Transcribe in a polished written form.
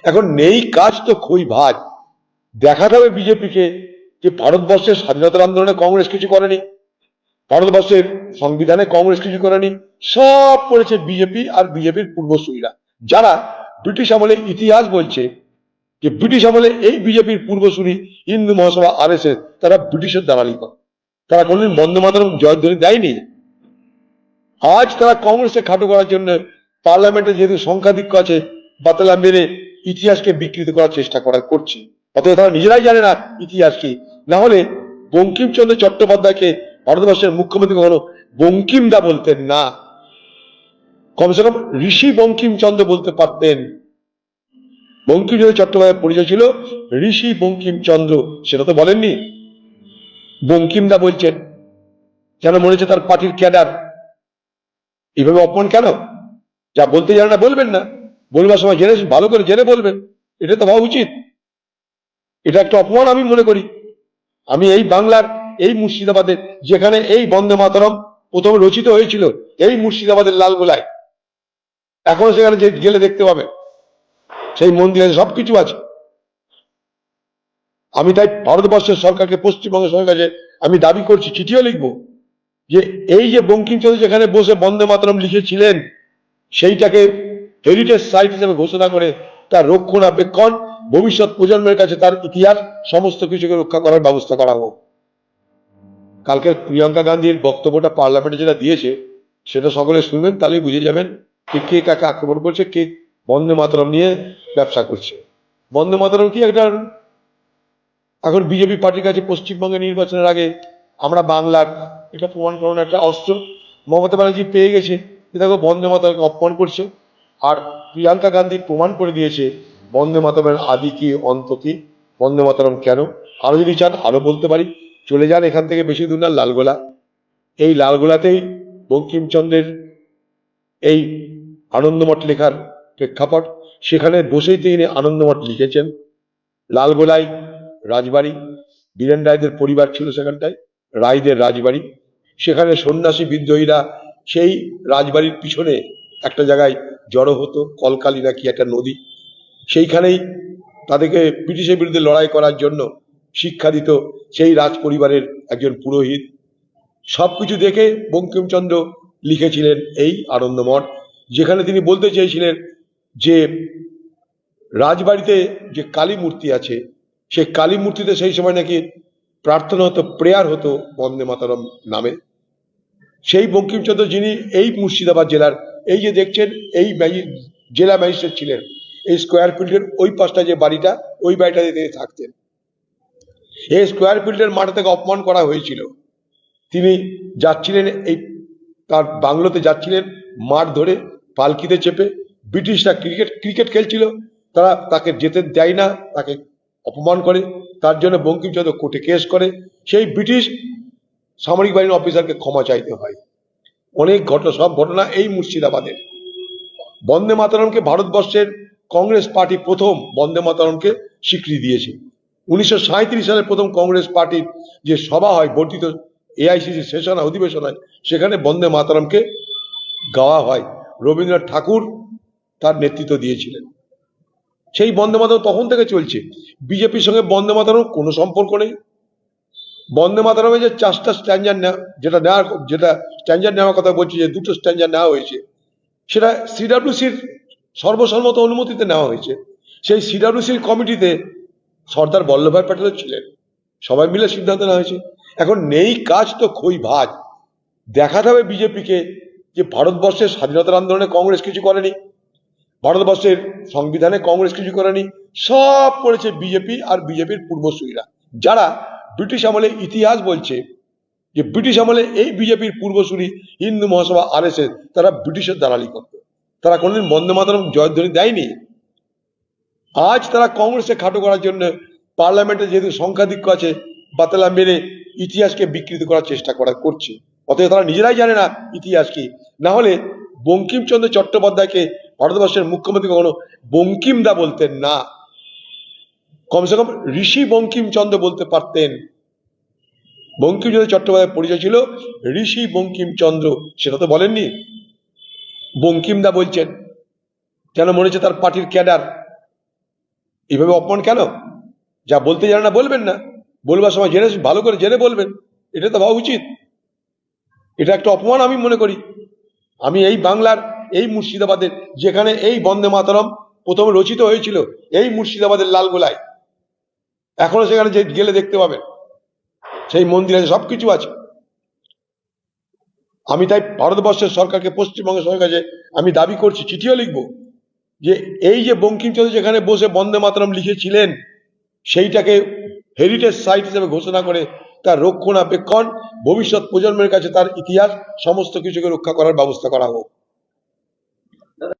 এখন নেই কাজ তো খই ভাজ। দেখাতে হবে বিজেপিকে যে ভারতবর্ষের স্বাধীনতার আন্দোলনে কংগ্রেস কিছু করেনি, ভারতবর্ষের সংবিধানে কংগ্রেস কিছু করেনি, সব করেছে বিজেপি আর বিজেপির পূর্বসূরীরা, যারা ব্রিটিশ আমলে ইতিহাস বলছে যে ব্রিটিশ আমলে এই বিজেপির পূর্বসূরী হিন্দু মহাসভা আরএসএস তারা ব্রিটিশের দালালি করে। তারা কোনদিন বন্দে মাতরম জয়ধ্বনি দেয়নি। আজ তারা কংগ্রেসকে খাটো করার জন্য পার্লামেন্টে যেহেতু সংখ্যাধিক্য আছে বাতলা মেরে ইতিহাসকে বিকৃত করার চেষ্টা করছে। অতএব তারা নিজেরাই জানে না ইতিহাস কি। না হলে বঙ্কিমচন্দ্র চট্টোপাধ্যায়কে ভারতবর্ষের মুখ্যমন্ত্রী কখনো বঙ্কিমদা বলতেন না, কমসে কম ঋষি বঙ্কিমচন্দ্র বলতে পারতেন। বঙ্কিমচন্দ্র চট্টোপাধ্যায়ের পরিচয় ছিল ঋষি বঙ্কিমচন্দ্র, সেটা তো বলেননি, বঙ্কিমদা বলছেন। যেন মনে হচ্ছে তার পার্টির ক্যাডার। এইভাবে অপমান কেন? যা বলতে জানে না বলবেন না, বলবার সময় জেনে ভালো করে জেনে বলবেন, এটা তো হওয়া উচিত। এটা একটা অপমান আমি মনে করি। আমি এই বাংলার, এই মুর্শিদাবাদের, যেখানে এই বন্দে মাতরম প্রথমে রচিত হয়েছিল, এই মুর্শিদাবাদের লালগোলায়, এখনো সেখানে গেলে দেখতে পাবে সেই মন্দিরে সবকিছু আছে। আমি তাই ভারতবর্ষের সরকারকে, পশ্চিমবঙ্গ সরকারকে আমি দাবি করছি, চিঠিও লিখবো, যে এই যে বঙ্কিমচন্দ্র যেখানে বসে বন্দে মাতরম লিখেছিলেন সেইটাকে হেরিটেজ সাইট হিসেবে ঘোষণা করে তার রক্ষণাবেক্ষণ, ভবিষ্যৎ প্রজন্মের কাছে তার ইতিহাস সমস্ত কিছুকে রক্ষা করার ব্যবস্থা করা হোক। কালকে প্রিয়াঙ্কা গান্ধীর বক্তব্যটা পার্লামেন্টে যেটা দিয়েছে সেটা সকলে শুনবেন, তাহলেই বুঝে যাবেন যে কে কাকে আক্রমণ করছে, কে বন্দে মাতরম নিয়ে ব্যবসা করছে। বন্দে মাতরম কি একটা, এখন বিজেপি পার্টির কাছে পশ্চিমবঙ্গে নির্বাচনের আগে আমরা বাংলার, এটা প্রমাণ করানোর একটা অস্ত্র মমতা ব্যানার্জি পেয়ে গেছে, যে দেখো বন্দে মাতরমকে অপমান করছে। আর প্রিয়াঙ্কা গান্ধী প্রমাণ করে দিয়েছে বন্দে মাতরমের আদি কি অন্ত কি, বন্দে মাতরম কেন। আরো যদি চান আরো বলতে পারি, চলে যান এখান থেকে বেশি দূর না, লালগোলা। এই লালগোলাতেই বঙ্কিমচন্দ্রের এই আনন্দমঠ লেখার প্রেক্ষাপট, সেখানে বসেই তিনি আনন্দমঠ লিখেছেন। লালগোলায় রাজবাড়ি, বীরেন রায়দের পরিবার ছিল সেখানটায়, রায়দের রাজবাড়ি। সেখানে সন্ন্যাসী বিদ্রোহীরা সেই রাজবাড়ির পিছনে একটা জায়গায় জড়ো হতো, কলকালি নাকি একটা নদী, সেইখানেই তাদেরকে ব্রিটিশের বিরুদ্ধে লড়াই করার জন্য শিক্ষা দিত সেই রাজ পরিবারের একজন পুরোহিত। সবকিছু দেখে বঙ্কিমচন্দ্র লিখেছিলেন এই আনন্দমঠ, যেখানে তিনি বলতে চেয়েছিলেন যে রাজবাড়িতে যে কালী মূর্তি আছে, সেই কালী মূর্তিতে সেই সময় নাকি প্রার্থনা হতো, প্রেয়ার হতো বন্দে মাতরম নামে। সেই বঙ্কিমচন্দ্র যিনি এই মুর্শিদাবাদ জেলার, এই যে দেখছেন এই জেলা ম্যাজিস্ট্রেট ছিলেন, এই স্কোয়ার ফিল্ডের ওই পাশটা যে বাড়িটা, ওই বাড়িটাতে তিনি থাকতেন। এই স্কোয়ার ফিল্ডের মাঠে থেকে অপমান করা হয়েছিল। তিনি যাচ্ছিলেন এই তার বাংলোতে যাচ্ছিলেন মাঠ ধরে পালকিতে চেপে, ব্রিটিশরা ক্রিকেট খেলছিল, তারা তাকে যেতে দেয় না, তাকে অপমান করে। তার জন্য বঙ্কিমচন্দ্র কোর্টে কেস করে, সেই ব্রিটিশ সামরিক বাহিনীর অফিসারকে ক্ষমা চাইতে হয়। অনেক ঘটনা, সব ঘটনা এই মুর্শিদাবাদের। বন্দে মাতরমকে ভারতবর্ষের কংগ্রেস পার্টি প্রথম বন্দে মাতরমকে স্বীকৃতি দিয়েছে। 1937 সালে প্রথম কংগ্রেস পার্টির যে সভা হয়, বর্ধিত এআইসিসি সেশন অধিবেশন হয়, সেখানে বন্দে মাতরমকে গাওয়া হয়। রবীন্দ্রনাথ ঠাকুর তার নেতৃত্ব দিয়েছিলেন। সেই বন্দে মাতরম তখন থেকে চলছে। বিজেপির সঙ্গে বন্দে মাতরম কোনো সম্পর্ক নেই। বন্দে মাতরমে যে 4টা স্ট্যান্ডার যেটা স্ট্যান্ডার নেওয়ার কথা বলছি, যে 2টো স্ট্যান্ডার নেওয়া হয়েছে, সেটা সিডাব্লিউসির সর্বসম্মত অনুমতিতে নেওয়া হয়েছে। সেই সিডাব্লিউসির কমিটিতে সর্দার বল্লভভাই প্যাটেলও ছিলেন, সবাই মিলে সিদ্ধান্ত নেওয়া হয়েছে। এখন নেই কাজ তো খই ভাজ। দেখাতে হবে বিজেপিকে যে ভারতবর্ষের স্বাধীনতার আন্দোলনে কংগ্রেস কিছু করেনি, ভারতবর্ষের সংবিধানে কংগ্রেস কিছু করেনি, সব করেছে বিজেপি আর বিজেপির পূর্বসূরীরা, যারা ব্রিটিশ আমলে ইতিহাস বলছে যে ব্রিটিশ আমলে এই বিজেপির পূর্বসূরী হিন্দু মহাসভা আরএসএস তারা ব্রিটিশের দালালি করত। তারা কোনদিন বন্দে মাতরম জয়ধ্বনি দেয়নি। আজ তারা কংগ্রেসকে খাটো করার জন্য পার্লামেন্টে যেহেতু সংখ্যাধিক্য আছে বাতলা মেরে ইতিহাসকে বিকৃত করার চেষ্টা করছে। অতএব তারা নিজেরাই জানে না ইতিহাস কি। না হলে বঙ্কিমচন্দ্র চট্টোপাধ্যায়কে ভারতবর্ষের মুখ্যমন্ত্রী কখনো বঙ্কিমদা বলতেন না, কমসে কম ঋষি বঙ্কিমচন্দ্র বলতে পারতেন। বঙ্কিমচন্দ্র চট্টোপাধ্যায়ের পরিচয় ছিল ঋষি বঙ্কিমচন্দ্র, সেটা তো বলেননি, বঙ্কিমদা বলছেন। যেন মনে হচ্ছে তার পার্টির ক্যাডার। এইভাবে অপমান কেন? যা বলতে জানে না বলবেন না, বলবার সময় জেনে ভালো করে জেনে বলবেন, এটা তো ভাবা উচিত। এটা একটা অপমান আমি মনে করি। আমি এই বাংলার, এই মুর্শিদাবাদের, যেখানে এই বন্দে মাতরম প্রথমে রচিত হয়েছিল, এই মুর্শিদাবাদের লালগোলায়, এখনো সেখানে যে গেলে দেখতে পাবেন সেই মন্দির আছে, সবকিছু আছে। আমি তাই ভারতবর্ষের সরকারকে, পশ্চিমবঙ্গের সরকার কাছে আমি দাবি করছি, চিঠিও লিখবো, যে এই যে বঙ্কিমচন্দ্র যেখানে বসে বন্দে মাতরম লিখেছিলেন, সেইটাকে হেরিটেজ সাইট হিসেবে ঘোষণা করে তার রক্ষণাবেক্ষণ, ভবিষ্যৎ প্রজন্মের কাছে তার ইতিহাস সমস্ত কিছুকে রক্ষা করার ব্যবস্থা করা হোক।